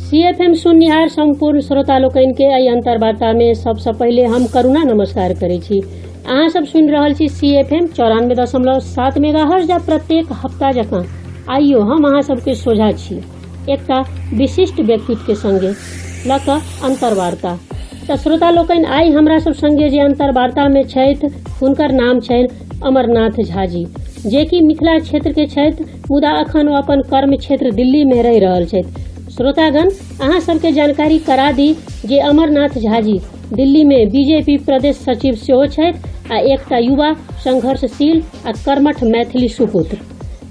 CFM सुननिहार संपूर्ण श्रोता लोकन के एहि अंतर्वार्ता में सबसे पहले हम करुणा नमस्कार करै छी। अहाँ सब सुन रहल छी CFM 94.7 मेगाहर्ट्ज। प्रत्येक हफ्ता जकाँ आइयो हम अहाँ सबके सोझा छी एकटा विशिष्ट व्यक्तित्व के संगे लऽ कऽ अंतर्वार्ता। तऽ श्रोता लोकन आइ हमरा सब संगे जे अंतर्वार्ता में छथि हुनकर नाम छनि अमरनाथ झा जी, जे कि मिथिला क्षेत्र के छथि, मुदा अखन ओ अपन कर्म क्षेत्र दिल्ली में रहि रहल छथि। श्रोतागण, अहाँ सबके जानकारी करा दी जे अमरनाथ झा जी दिल्ली में बीजेपी प्रदेश सचिव सेहो छथि आ एकटा युवा संघर्षशील आ कर्मठ मैथिली सुपुत्र,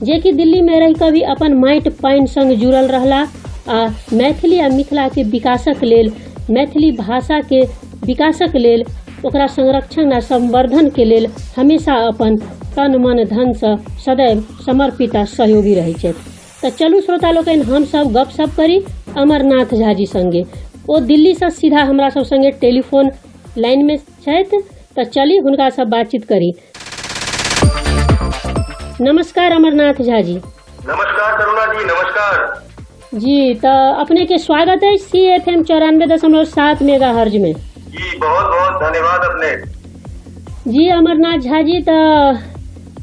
जे कि दिल्ली में रहि कऽ भी अपन माटि पानि संग जुड़ल रहला आ मैथिली आ मिथिला के विकासक लेल, मैथिली भाषा के विकासक लेल, ओकरा संरक्षण आ संवर्धन के लेल हमेशा अपन तन मन धन से सदैव समर्पित आ सहयोगी रहै छथि। तो चलू श्रोता लोकन हम सब गपशप करी अमरनाथ झा जी संगे। ओ दिल्ली से सीधा हमरा सब संगे टेलीफोन लाइन में छथि, तो चली हुनका सब बातचीत करी। नमस्कार अमरनाथ झा जी। नमस्कार करुणा जी, नमस्कार जी। तो अपने के स्वागत है CFM 94.7 मेगाहर्ट्ज में। जी बहुत बहुत धन्यवाद अपने। जी अमरनाथ झा जी, तो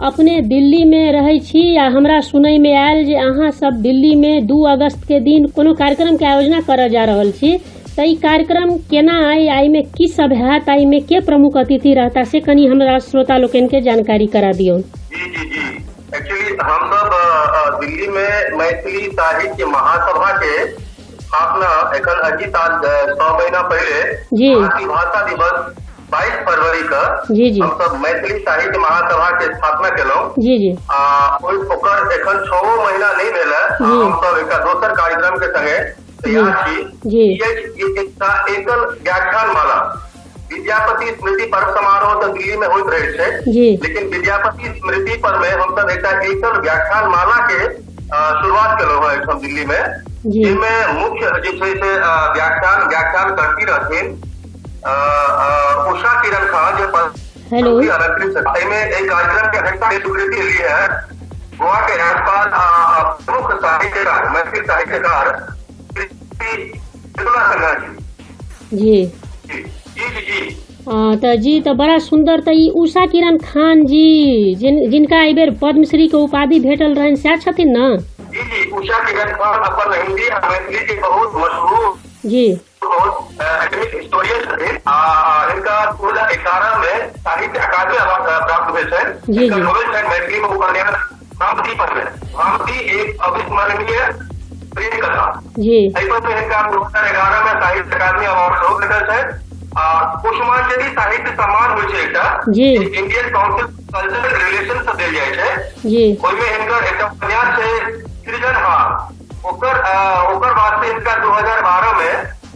अपने दिल्ली में रहै छी आ हमरा सुनय में आयल जे अहाँ सब दिल्ली में 2 अगस्त के दिन कोनो कार्यक्रम के आयोजना करऽ जा रहल छी। तो ई कार्यक्रम केना आई में की सब हैत, आई में के प्रमुख अतिथि रहता से कनी हमरा श्रोता लोकन के जानकारी करा दियौ। जी एक्चुअली हम सब दिल्ली में मैथिली साहित्य महासभा के स्थापना एखन अजी 100 महीना पहले भारतीय भाषा दिवस 22 फरवरी का हम सब मैथिली साहित्य महासभा के स्थापना केलहुँ। ओकर एखन 6 महीना नहीं भेल है। हम सब एक दोसर कार्यक्रम के संगे तैयार छी। एकल व्याख्यान माला विद्यापति स्मृति पर्व समारोह तो दिल्ली में होइत रहे छे, लेकिन विद्यापति स्मृति पर्व में हम सब एकल व्याख्यान माला के शुरुआत केलहुँ है हम दिल्ली में, जिसमें मुख्य जे छै से व्याख्यान करती रहथिन उषा किरण खान, जो अलंकृत एक कार्यक्रम के अध्यक्षता की स्वीकृति ली है गोवा के राज्यपाल प्रमुख साहित्यकार मैथिली साहित्यकार सिंघा जी। तो जी तो बड़ा सुंदर। तो ई उषा किरण खान जी जिनका एहि बेर पद्मश्री के उपाधि भेटल रहन सएह छथिन ना? जी उषा किरण खान अपन हिंदी आ मैथिली के बहुत मशहूर एकेडमिक हिस्टोरियन छथिन। इनका 2011 में साहित्य अकादमी अवार्ड प्राप्त भेल छनि। नोवेल छनि मैथिली में उपन्यास भामती पर में। भामती एक अविस्मरणीय प्रेम कथा। एहि पर में इनका 2011 में साहित्य अकादमी अवार्ड सेहो भेटल छनि। पुष्पांजलि साहित्य सम्मान होइ छै एकटा इंडियन काउंसिल कल्चरल रिलेशन से देल जाइ छै। ओहिमे हिनकर एकटा उपन्यास छै सृजनहार, ओकर वास्ते इनका 2012 में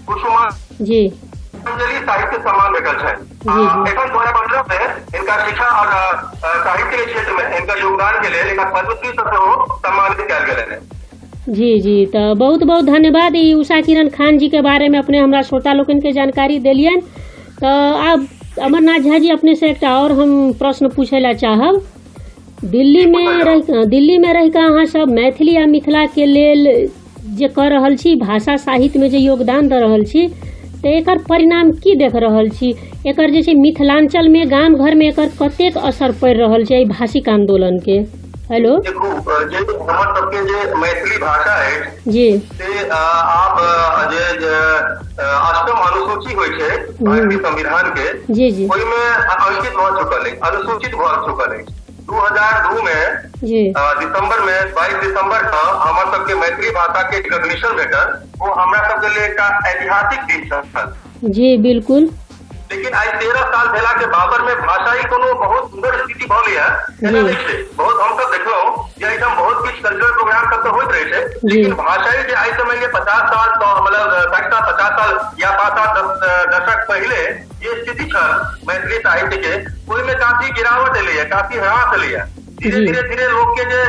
पुष्पांजलि साहित्य सम्मान भेटल छै। एखन 2015 में इनका शिक्षा और साहित्य के क्षेत्र में इनका योगदान के लिए इनका पद्मश्री से सम्मानित कयल गेल है। जी तो बहुत बहुत धन्यवाद ई उषा किरण खान जी के बारे में अपने हमरा श्रोता लोकन के जानकारी देलियन। तो अब अमरनाथ झा जी अपने से एक और हम प्रश्न पूछे ला चाहब। दिल्ली में रह के अहाँ सब मैथिली आ मिथिला के लेल जे कर रहल छी, भाषा साहित्य में जे योगदान दे रहल छी, तो एकर परिणाम की देख रहल छी? एकर जे छै मिथिलांचल में गाम घर में एकर कतेक असर पड़ रहल छै भाषिक आंदोलन के? हेलो देखो, हमर सबके जे मैथिली भाषा है जी से आप जे 8म अनुसूची होइ छै भारतीय संविधान के, ओहिमे अंकित भ चुकल है, अनुसूचित भ चुकल है। 2002 में दिसंबर में 22 दिसंबर का हमर सबके मैथिली भाषा के रिकॉग्निशन भेटल। वो हमरा सबके लिए एक ऐतिहासिक दिन छल। जी बिल्कुल। लेकिन आज 13 साल भेला के बाबर में भाषा ही कोनो बहुत सुंदर स्थिति भ गई है। बहुत हम सब देखलहुँ जे एकदम बहुत किछु कल्चरल प्रोग्राम सब तो होइत रहे छै, लेकिन भाषा ही आज से मानिए 50 साल तो मतलब 50 साल या 5-7 दशक पहले ये स्थिति छल मैथिली साहित्य के, ओहिमे काफी गिरावट एलै है, काफी ह्रास एलै है। धीरे लोग के जे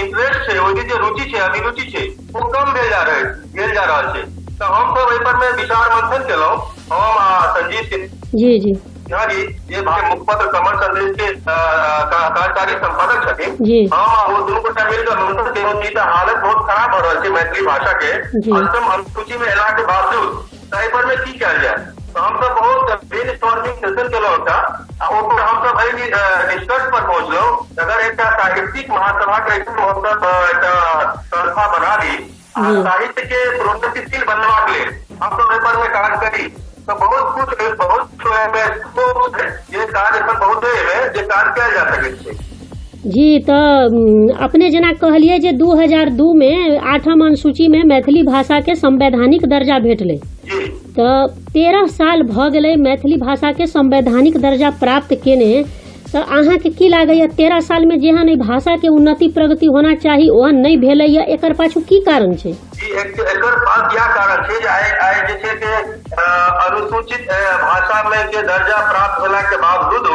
इंटरेस्ट छै, ओहि जे रुचि छै, अभिरुचि छै, वो कम भेल जा रहल छै। तो हम सब एहि पर में विचार मंथन केलहुँ, हम संजीव बिहारी ये मुखपत्र कमल संदेश के कार्यकारी संपादक छथिन। हम वो दुनू गोटा मिलकर हालत बहुत खराब हो रहा है मैथिली भाषा के अंतिम अनुसूची में एला के बावजूद पर में की कल जाए। तो हम सब बहुत ब्रेन स्टॉर्मिंग सेशन केलहुँ हम सब निष्कर्ष पर पहुँचलहुँ अगर एक साहित्यिक महासभा के हम सब एक संस्था बना दी साहित्य के प्रोन्नतिशील बनवा के हम सब पर में कार्य करी तो बहुत कुछ ये कार्य बहुत है कार्य किया जा सके। जी तो अपने जना कहलिए जे 2002 में 8वीं अनुसूची में मैथिली भाषा के संवैधानिक दर्जा भेटले तो 13 साल भ गेलै मैथिली भाषा के संवैधानिक दर्जा प्राप्त केने तो अहाँ के की लागैया 13 साल में जेहन ई भाषा के उन्नति प्रगति होना चाहिए ओहन नहीं भेलै या एकर पाछू की कारण छै? एकर पास यह कारण छै जे आइ जे छै के अनुसूचित भाषा में के दर्जा प्राप्त होला के बावजूद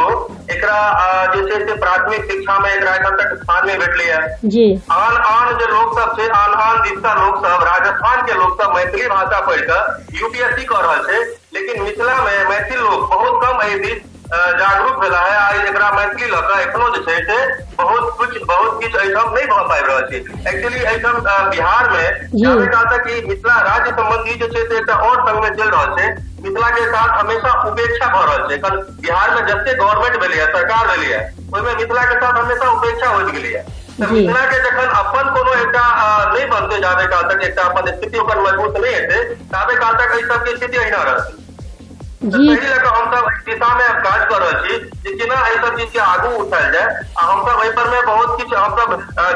एकरा जे छै से प्राथमिक शिक्षा में एकरा एखन तक स्थान नहीं भेटलै है जी। आन जे लोग सब छै आन दिशा लोग सब राजस्थान के लोग सब मैथिली भाषा पढ़ के यूपीएससी कर रहल छै लेकिन मिथिला में मैथिल लोग बहुत कम एहि दिस जागरूक भेला है। आई एकरा मैथिली लऽ कऽ एखनो जे छै से बहुत कुछ एहिठाम नहीं भऽ पाबि रहल छै। एक्चुअली एहिठाम बिहार में जाबे तक कि मिथिला राज्य संबंधी जे छै से एकटा और संग में चलि रहल छै मिथिला के साथ हमेशा उपेक्षा भऽ रहल छै। बिहार में जते गवर्नमेंट भेलै है सरकार भेलै है ओहिमे मिथिला के साथ हमेशा उपेक्षा होइत गेलै है। मिथिला के जखन अपन कोनो एकटा नहीं बनते जाबे काल तक एकटा अपन स्थिति ओकर मजबूत नहीं हेतै ताबे काल तक एहि सबके स्थिति अहिना रहतै। तही लऽ कऽ हम सब दिशा में काज कर रहल छी जे केना एहि सब चीज के आगू उठायल जाय। हम सब एहि पर में बहुत किछु हम सब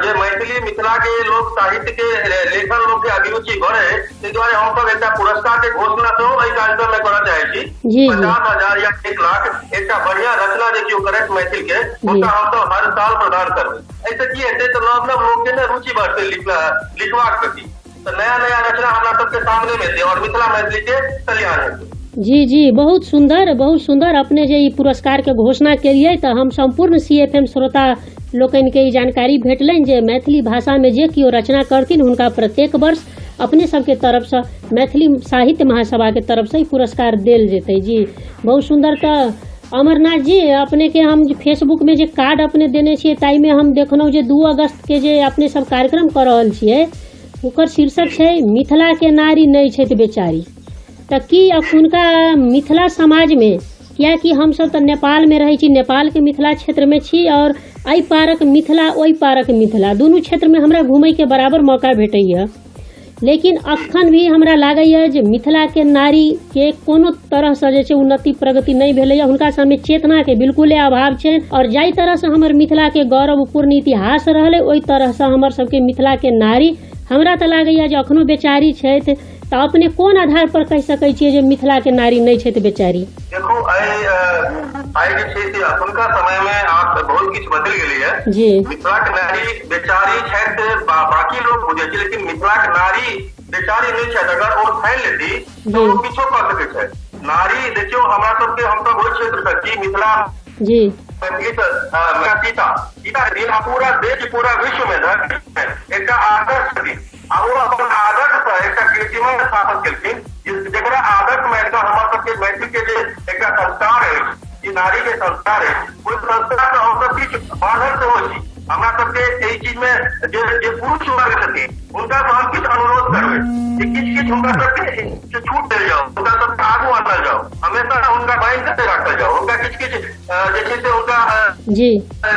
जे मैथिली मिथिला के लोक साहित्य के लेखन लोग के अभिरुचि बढ़े ताहि दुआरे हम सब एकटा पुरस्कार के घोषणा सेहो एहि कार्यक्रम में करऽ चाहै छी। 50,000 या 1 लाख एकटा बढ़िया रचना जे केओ करैत मैथिल के हुनका हम सब हर साल प्रदान करबै। एहिसँ की हेतै तऽ नव नव लोग के ने रुचि बढ़तै लिखबाक प्रति तो नया नया रचना हमरा सबके सामने में दे और मिथिला मैथिली के कल्याण हेतै। जी जी बहुत सुंदर अपने जे ई पुरस्कार के घोषणा केलिए तो हम संपूर्ण CFM श्रोता लोकनि के ई जानकारी भेटलनि जे मैथिली भाषा में जे केओ रचना करथिन हुनका प्रत्येक वर्ष अपने सबके तरफ से मैथिली साहित्य महासभा के तरफ से ई पुरस्कार देल जेतै। जी बहुत सुंदर। तो अमरनाथ जी अपने के हम फेसबुक में जे कार्ड अपने देने छियै ताई में हम देखलहुँ जे 2 अगस्त के जे अपने सब कार्यक्रम कर रहल छियै ओकर शीर्षक छै मिथिला के नारी नहीं छै बेचारी। तो की अखुनका मिथिला समाज में कियाकि हम सब तो नेपाल में रही छी नेपाल के मिथिला क्षेत्र में छी और एहि पारक मिथिला ओहि पारक मिथिला दुनू क्षेत्र में हमरा घूमय के बराबर मौका भेटैया लेकिन अखन भी हमरा लागैया जे मिथिला के नारी के कोनो तरह से जे छै उन्नति प्रगति नहीं भेलैया हुनका सबमे चेतना के बिल्कुले अभाव छै और जाहि तरह से हमर मिथिला के गौरवपूर्ण इतिहास रहलै ओहि तरह से हमर सबके मिथिला के नारी हमरा तऽ लागैया जे अखनो बेचारी छथि। तो अपने कोन आधार पर कह सकै छियै जे मिथिला के नारी नहीं छै बेचारी? देखो आई जे छै से अखुनका समय में आप बहुत किछु बदल गेलै है जी। मिथिला के नारी बेचारी छथि बाकी लोग बुझै छै लेकिन मिथिला के नारी बेचारी नहीं छथि। अगर ओ ठानि लेती तो ओ किछो कऽ सकै छै। नारी देखियो हमरा सबके हम सब ओहि क्षेत्र से छी मिथिला जी सीता दिन पूरा देश पूरा विश्व में एक आदर्श थी वो अपन आदर्श से एक कीर्तिमान स्थापित केलखिन जरा आदर्श में हमारे सबके मैथिल के जे एक संस्कार है ई नारी के संस्कार है ओहि संस्कार से हम सब किछु बाधल से हो हमरा सबके एहि चीज में जे पुरुष वर्ग छथिन हुनका से हम किछु अनुरोध करबै कि किछु हुनका सबके छूट देल जाओ हुनका सबके आगू आनल जाओ हमेशा हुनका बाइंड करके राखल जाओ हुनका किछु जे छै से हुनका जी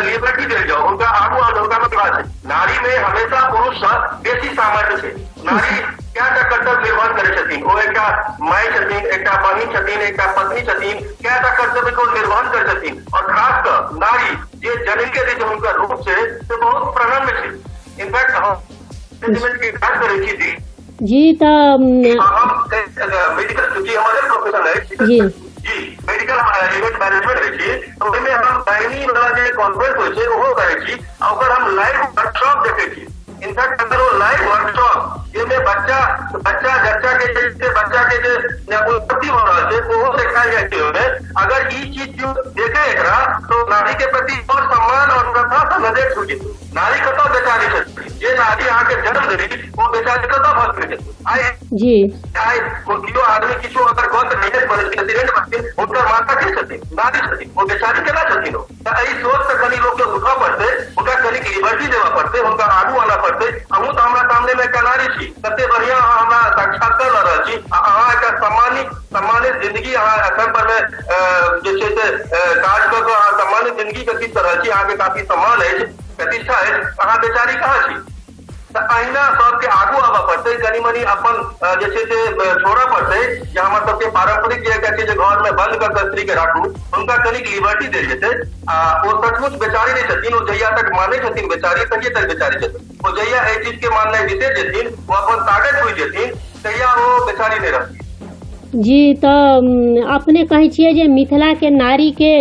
लिबर्टी देल जाओ हुनका आगू आनल हुनका मतलब छै नारी में हमेशा पुरुष से बेसी सामर्थ्य छै। नारी क्या कर्तव्य निर्वहन करे छथिन ओ एकटा माय छथिन एकटा बहिन छथिन एकटा पत्नी छथिन क्या कर्तव्य को निर्वहन करे छथिन और खास कर नारी जे जन्म के जे हुनका रूप छै से बहुत प्रणम्य छै। इनफैक्ट हम सेंटिमेंट के काज करे छी जी तो हम मेडिकल जी हमारे प्रोफेशन है जी मेडिकल इवेंट मैनेजमेंट है छी तो ओहिमे हम दैनिक वाला जे कॉन्फ्रेंस होइ छै ओहो करै छी ओकर हम लाइव वर्कशॉप देखै छी। इनफैक्ट अगर वो लाइव वर्कशॉप जिसमें बच्चा के जो उत्पत्ति हो रहा है वो दिखाई जाती है। अगर ये चीज जो देखे एकरा तो नारी के प्रति और सम्मान और श्रद्धा से नजर छूटी नारी कतौ बेचारी छथि जे नारी यहाँ के जन्म देली वो बेचारी कतऽ भऽ गेल आइ जी आइ कियो आदमी किछो अगर गलत नहीं करे एक्सीडेंट भऽ हुनकर माता के छथिन नारी छथिन वो बेचारी केना छथिन एहि सोच से कनी लोग के उठऽ पड़तै हुनका कनी लिबर्टी देबऽ पड़तै हुनका आगू आना पड़तै हमहूँ तऽ हमरा सामने में एकटा नारी छी कते बढ़िया अहाँ हमरा साक्षात्कार लऽ रहल छी अहाँ एकटा सम्मानित जिंदगी अहाँ एखन पर में जे छै से काज कऽ कऽ अहाँ सम्मानित जिंदगी व्यतीत कऽ रहल छी अहाँके काफी सम्मान अछि प्रतिष्ठा अछि अहाँ बेचारी कहाँ छी अहिना सबके आगू आबऽ पड़तै कनी मनी अपन जे छै से छोड़ऽ पड़तै जे हमर सबके पारंपरिक जे एकटा छै जे घर में बंद कऽ कऽ स्त्री के राखू हुनका कनिक लिबर्टी देल जेतै आ ओ सचमुच बेचारी नहीं छथिन ओ जहिया तक मानै छथिन बेचारी तहिये तक बेचारी छथिन ओ जहिया एहि चीज के माननाइ बिसरि जेथिन ओ अपन ताकत बुझि जेथिन तहिया ओ बेचारी नहीं रहथिन। जी तऽ अपने कहै छियै जे मिथिला के नारी के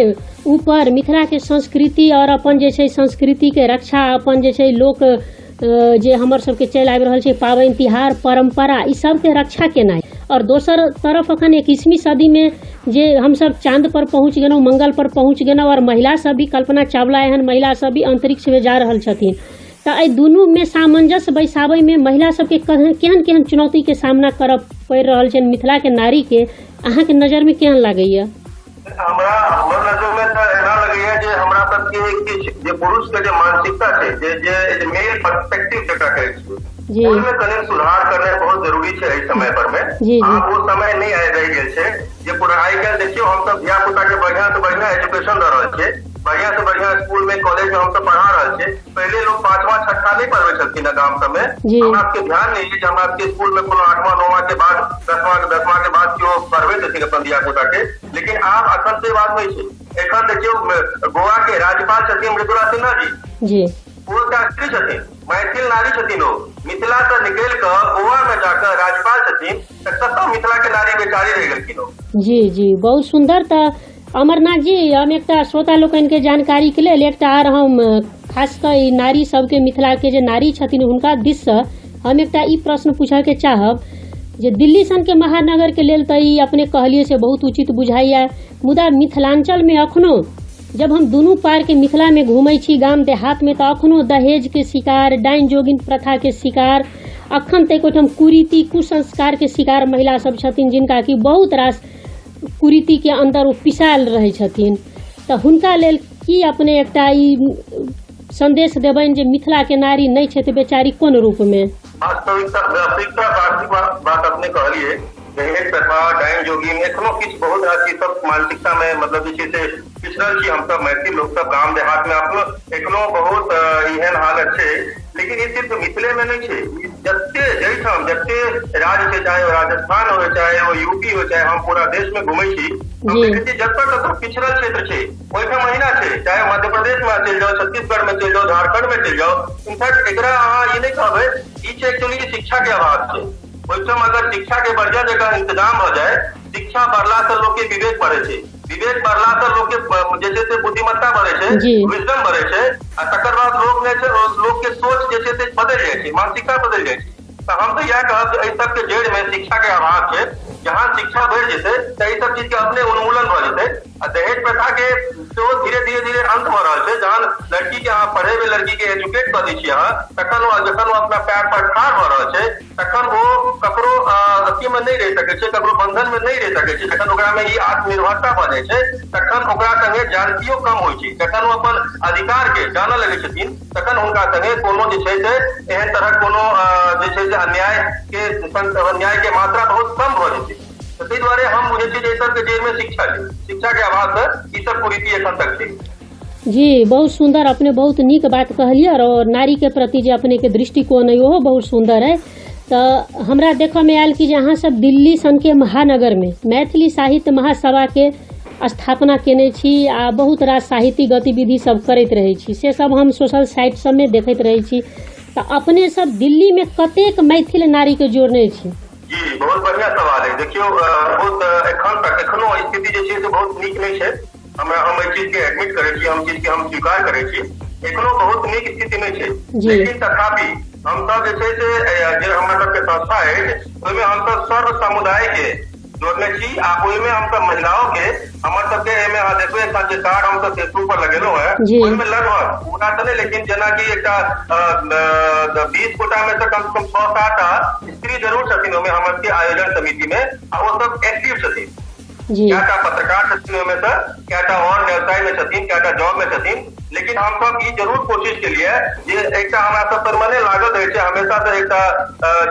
ऊपर मिथिला के संस्कृति और अपन जे छै संस्कृति के रक्षा अपन जे छै लोक जे हमर सबके चलि आबि रहल छै पाबनि तिहार परंपरा ई सबके रक्षा केनाइ और दोसर तरफ अखन 21वीं सदी में जे हमसब चांद पर पहुँच गेलहुँ मंगल पर पहुँच गेलहुँ और महिला सब भी कल्पना चावला एहन महिला सब भी अंतरिक्ष में जा रहल छथिन तऽ एहि दुनू में सामंजस्य बैसाबै में महिला सबके केहन केहन चुनौती के सामना करऽ पड़ि रहल छै मिथिला के नारी के अहाँ के नजर में केहन लागैया? हमरा हमर नजर में तऽ एना लगैया जे हमरा सबके किछु जे पुरुष के जे मानसिकता छै जे मेल पर्सपेक्टिव जकरा कहै छियै ओहिमे कनि सुधार करनाइ बहुत जरूरी छै एहि समय पर में आब वो समय नहीं आबि रहि गेल छै जे पूरा आइ काल्हि देखियौ हमसब धिया पुता के बढ़िया से बढ़िया एजुकेशन दऽ रहल छियै बढ़िया से बढ़िया स्कूल में कॉलेज में हमसब पढ़ा रहल छियै पहले लोग 5वां 6ठा नहीं पढ़बै छलखिन गाम सब में हमरा सबके ध्यान नहीं है जे हमरा सबके स्कूल में कोनो 8वां 9वां के बाद 10वां के बाद केओ पढ़बै छथिन अपन धिया पुता के लेकिन आब अखन से बात नहीं छै एखन देखियौ गोवा के राज्यपाल छथिन मृदुला सिन्हा जी वो स्त्री छथिन मैथिल नारी छथिन ओ मिथिला से निकलि कऽ गोवा में जाकर राज्यपाल छथिन कतऽ मिथिला के नारी बेचारी रहि गेलखिन ओ। जी बहुत सुंदर। तऽ अमरनाथ जी हम एकटा श्रोता लोकनि के जानकारी के लेल एकटा आर हम खास कऽ ई नारी सबके मिथिला के जे नारी छथिन हुनका दिस से हम एकटा ई प्रश्न पूछय के चाहब जे दिल्ली सन के महानगर के लेल तऽ ई अपने कहलिए से बहुत उचित बुझाइया मुदा मिथिलांचल में अखनो जब हम दुनू पार के मिथिला में घूमै छी गाम देहात में तऽ अखनो दहेज के शिकार डाइन जोगिन प्रथा के शिकार अखन तक ओहिठाम कुरीति कुसंस्कार के शिकार महिला सब छथिन जिनका कि बहुत रास कुरीति के अंदर ओ पिसायल रहै छथिन तऽ हुनका लेल की अपने एकटा ई संदेश देबनि जे मिथिला के नारी नहीं छै तऽ बेचारी कोन रूप में? वास्तविकता बात अपने कहलिए दहेज प्रथा डाइन जोगिन एखनो किछु बहुत राशि सब मानसिकता में मतलब जे छै से पिछड़ल छी हमसब मैथिल लोग सब गाम देहात में अपनो एखनो बहुत एहन हालत छै लेकिन ई सिर्फ मिथिले में नहीं छै जते जैठाम जते राज्य छै चाहे राजस्थान हो चाहे वो यूपी हो चाहे हम पूरा देश में घूमै छी हम देखै छी जतऽ कतौ पिछड़ल क्षेत्र छै ओहिठाम महिला छै चाहे मध्य प्रदेश में चलि जाओ छत्तीसगढ़ में चलि जाओ झारखंड में चलि जाओ इनफैक्ट एकरा अहाँ ई नहीं कहबै ई छै एक्चुअली शिक्षा के अभाव छै ओहिठाम अगर शिक्षा के बढ़िया जगह इंतजाम हो जाए शिक्षा बढ़ला से लोग के विवेक बढ़े छै विवेक बढ़ला से लोग के जे छै से बुद्धिमत्ता बढ़े छै विजडम बढ़े छै आ तकर बाद लोग के सोच जे छै से बदलि जाइ छै मानसिकता बदलि जाइ छै तऽ हम तऽ इएह कहब एहि सबके जड़ में शिक्षा के अभाव छै जहाँ शिक्षा बढ़ि जेतै तऽ ई सब चीज के अपने उन्मूलन भऽ जेतै आ दहेज प्रथा के सेहो धीरे धीरे अंत भऽ रहल छै जहन लड़की के अहाँ पढ़े में लड़की के एजुकेट कऽ दै छियै अहाँ तखन जखन ओ अपना पैर पर ठाढ़ भऽ रहल छै तखन ओ ककरो अथी में नहीं रहि सकै छै ककरो बंधन में नहीं रहि सकै छै जखन ओकरा में ई आत्मनिर्भरता भऽ जाइ छै तखन ओकरा संगे जानतियो कम होइ छै जखन ओ अपन अधिकार के जानऽ लगै छथिन तखन हुनका संगे कोनो जे छै से एहन तरह कोनो जे छै से अन्याय के मात्रा बहुत कम भऽ जेतै ताहि दुआरे हम बुझै छी जे एहि सबके जड़ में शिक्षा के अभाव से ई सब कुरीति एखन तक छै। जी बहुत सुंदर अपने बहुत नीक बात कहलिए और नारी के प्रति जे अपने के दृष्टिकोण है ओहो बहुत सुंदर है। तऽ हमरा देखऽ में आयल कि जे अहाँ सब दिल्ली सन के महानगर में मैथिली साहित्य महासभा के स्थापना केने छी आ बहुत रास साहित्यिक गतिविधि सब करैत रहै छी से सब हम सोशल साइट सब में देखैत रहै छी तऽ अपने सब दिल्ली में कतेक मैथिल नारी के जोड़ने छी? जी बहुत बढ़िया सवाल है। देखियो बहुत एखन तक एखनो स्थिति जे छै से बहुत नीक नहीं छै हम एहि चीज के एडमिट करे छी हम चीज के हम स्वीकार करे छी एखनो बहुत नीक स्थिति नहीं छै लेकिन तथापि हम सब जे छै से जे हमरा सबके संस्था है ओहिमे हम सब सर्व समुदाय के जोड़ने छी आ ओई में हम सब महिलाओं के हमर सब के एमे देखबे एकटा जे कार्ड हम सब फेसबुक पर लगेलो है ओई में लगभग पूरा त नहीं लेकिन जना कि एकटा 20 कोटा में से कम 100-100 स्त्री जरूर छथिन ओमे हमर के आयोजन समिति में आ वो सब एक्टिव छथिन। क्या पत्रकार छथिन ओमे से क्या और व्यवसाय में छथिन क्या जॉब में छथिन लेकिन हम सब ई जरूर कोशिश के लिए जे एकटा हमरा सब पर मने लागल रहे छे हमेशा से एकटा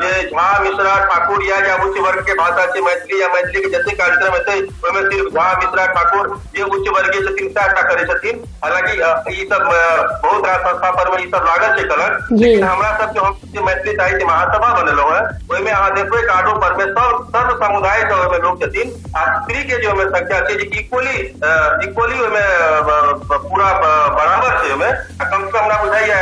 जे झा मिश्रा ठाकुर या उच्च वर्ग के भाषा छे मैथिली या मैथिली के जते कार्यक्रम हेतै ओमे सिर्फ झा मिश्रा ठाकुर जे उच्च वर्गीय छथिन सेटा करे छथिन। हालांकि ई सब बहुत रास संस्था पर में ई सब लागल छे कलक लेकिन हमरा सब के हम जे मैथिली साहित्य महासभा बनलो है ओई में अहाँ देखबै कार्डो पर में सब सर्व समुदाय के ओई में लोग छथिन आ स्त्री के जो में संख्या छे जे इक्वली ओई में पूरा बराबर छे ओमे कम से कम हमरा बुझाइया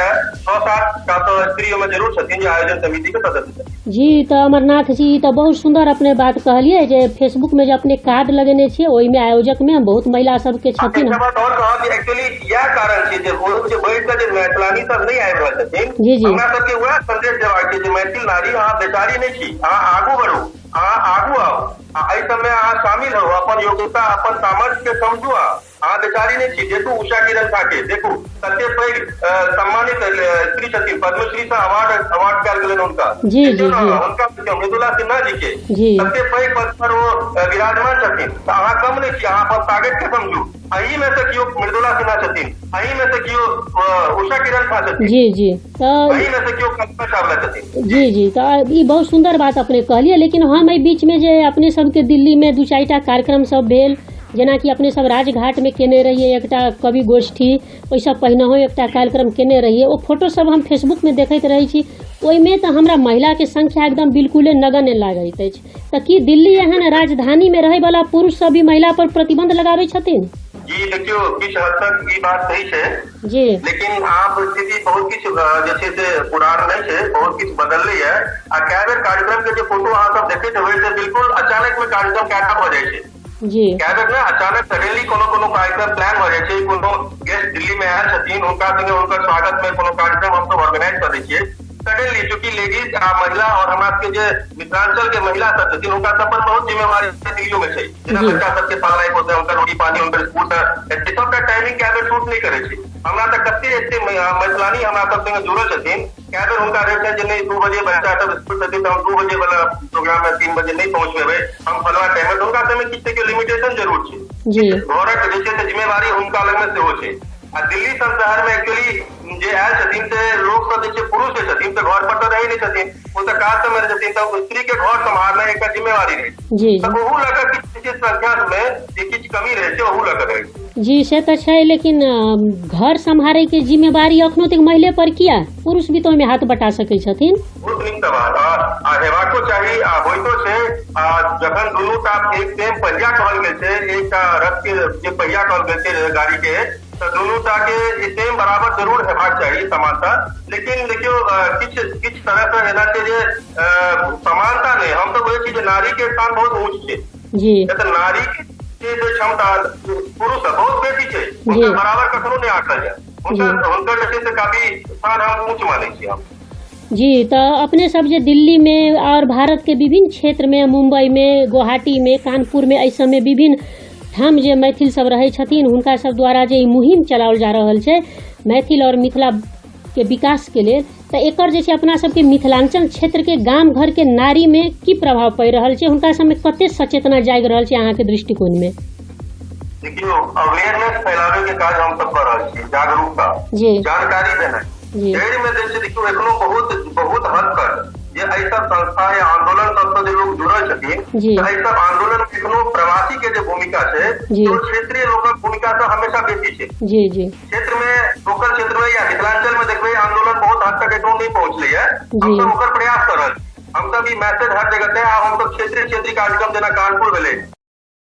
100-100 स्त्री ओमे जरूर छथिन जे आयोजन समिति के सदस्य छथिन। जी तो अमरनाथ जी तो बहुत सुंदर अपने बात कहलिए जे फेसबुक में जो अपने कार्ड लगेने छे ओई में आयोजक में बहुत महिला सब के छथिन। बात और कहा कि एक्चुअली यह कारण छे जे वो जे बैठ के जे मैथिलानी सब नहीं आबि रहल छथिन हमरा सब के वह संदेश देबाक छै जे मैथिल नारी अहाँ बेचारी नहीं छी अहाँ आगू बढ़ू अहाँ आगू आओ एहि सब में अहाँ शामिल हो अपन योग्यता अपन सामर्थ्य के समझू अहाँ बेचारी नहीं छी। देखू उषा किरण ठाकुर देखू कते पैघ सम्मानित स्त्री छथिन पद्मश्री से अवार्ड कयल गेलनि हुनका हुनका मृदुला सिन्हा जी के कते पैघ पद पर वो विराजमान छथिन अहाँ कम नहीं छी अहाँ अपन ताकत के समझू। अही में से कियो मृदुला सिन्हा छथिन अही में से कियो उषा किरण ठाकुर छथिन जी अही में से कियो कल्पना चावला छथिन जी तो ई बहुत सुंदर बात अपने कहलिए लेकिन हम एहि बीच में जे अपने सबके दिल्ली में 2-4टा कार्यक्रम सब भेल जेना कि अपने सब राजघाट में केने रहिए एकटा कवि गोष्ठी ओहिसँ पहिनहो एकटा कार्यक्रम केने रहिए ओ फोटो सब हम फेसबुक में देखैत रही छी ओहिमे तऽ हमरा महिला के संख्या एकदम बिल्कुले नगण्य लागैत अछि तऽ की दिल्ली एहन राजधानी में रहै वाला पुरुष सब भी महिला पर प्रतिबंध लगाबै छथिन? जी देखियो किछ हद तक ई बात सही छै जी लेकिन आप स्थिति बहुत किछ जे छै से पुरान नहीं छै बहुत किछ बदललै है आ कए बेर कार्यक्रम के जे फोटो अहाँ सब देखैत हेबै से बिल्कुल अचानक में कार्यक्रम कएटा भऽ जाइ छै जी कए बेर ने अचानक सडनली कोनो कार्यक्रम प्लान भऽ जाइ छै कोनो गेस्ट दिल्ली में आयल छथिन हुनका संगे हुनकर स्वागत में कोनो कार्यक्रम हम सब ऑर्गेनाइज कर दै छियै सडनली चूंकि लेडीज आ महिला और हमरा सबके जे मिथिलांचल के महिला सब छथिन हुनका सब पर बहुत जिम्मेवारी दिल्लियो में छै जेना बच्चा सबके पालनाइ पोसनाइ हुनकर रोटी पानी हुनकर स्कूल एते सबटा टाइमिंग कए बेर शूट नहीं करे छै हमरा तक कते एते मैथिलानी हमरा सब संगे जुड़ल छथिन कए बेर हुनका रहै छै जे नहीं 2 बजे बच्चा सब स्कूल छथिन तऽ हम 2 बजे वाला प्रोग्राम में 3 बजे नहीं पहुंच पेबै हम फलवा टाइम में हुनका समय किछु के लिमिटेशन जरूर छै जी घरक जे छै जिम्मेवारी हुनका लग में सेहो छै आ दिल्ली सब शहर में एक्चुअली जे आयल छथिन से लोग सब जे छै पुरुष जे छथिन तऽ घर पर तऽ रहै नहीं छथिन वो तऽ काज समय छथिन तऽ स्त्री के घर सम्हारना एक जिम्मेवारी रहै छै तऽ ओहू लग किछु संख्या में जे किछु कमी रहै छै ओहू लग रहै छै जी से तऽ छै लेकिन घर सम्हारै के जिम्मेवारी अखनो तक महिले पर किया पुरुष भी तो ओहिमे हाथ बटा सकै छथिन। बहुत नीक सवाल आ हेबाको चाही आ होइतो छै आ जखन दुनू टा एक सेम पहिया कहल गेल छै एकटा रथ के जे पहिया कहल गेल छै गाड़ी के तो दोनों के सेम बराबर जरूर हेबाक चाहिए समानता लेकिन देखियो किछ तरह से एना छै जे समानता नहीं हम तो कहै छी जे नारी के स्थान बहुत ऊंच छै जी तो नारी के जो क्षमता पुरुष बहुत बेसी छै उनका बराबर कखनो नहीं आंकल जाए उनकर जे से काफी स्थान हम ऊंच मानै छी हम जी तो अपने सब जे दिल्ली में और भारत के विभिन्न क्षेत्र में मुंबई में गुवाहाटी में कानपुर में एहि सब में विभिन्न ठाम जे मैथिल सब रहै छथिन हुनका सब द्वारा जे मुहिम चलाओल जा रहल छै मैथिल और मिथिला के विकास के लेल तऽ एकर जे छै अपना सबके मिथिलांचल क्षेत्र के गाम घर के नारी में की प्रभाव पड़ि रहल छै हुनका सब में कते सचेतना जागि रहल छै अहाँ के दृष्टिकोण में? देखियो अवेयरनेस फैलावे के काज हम सब कर रहल छी जागरूकता जानकारी देना शहर में देखियो एखनो बहुत हद तक जे ऐसा संस्था या आंदोलन सब जे लोग जुड़ल छथिन ऐसा आंदोलन एखनो प्रवासी के जो भूमिका छै तो क्षेत्रीय लोकक भूमिका से हमेशा बेसी छै क्षेत्र में लोकल क्षेत्र में या मिथिलांचल में देखबै आंदोलन बहुत हद तक एखनो नहीं पहुंचले है हम सब ओकर प्रयास कर रहल हम सब ई मैसेज हर जगह पे हम सब क्षेत्रीय कार्यक्रम जेना कानपुर भेलै